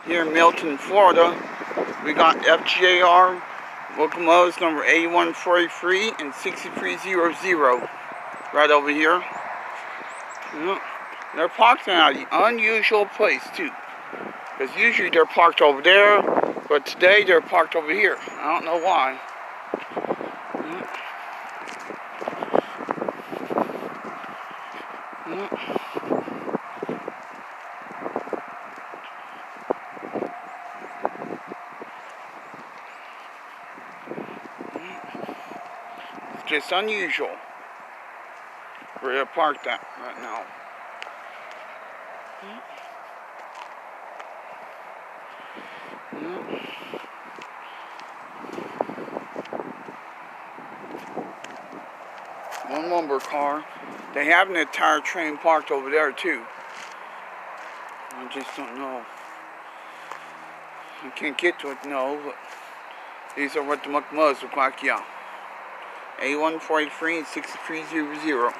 here in Milton, Florida. We got FGAR locomotives number 8143 and 6300 right over here. Yeah. They're parked in an unusual place too, because usually they're parked over there, but today they're parked over here. I don't know why. Yeah. Yeah. It's just unusual where they're parked at right now. One lumber car. They have an entire train parked over there too. I just don't know. I can't get to it, no, but these are what the locomotives look like, yeah. A143 and 6300.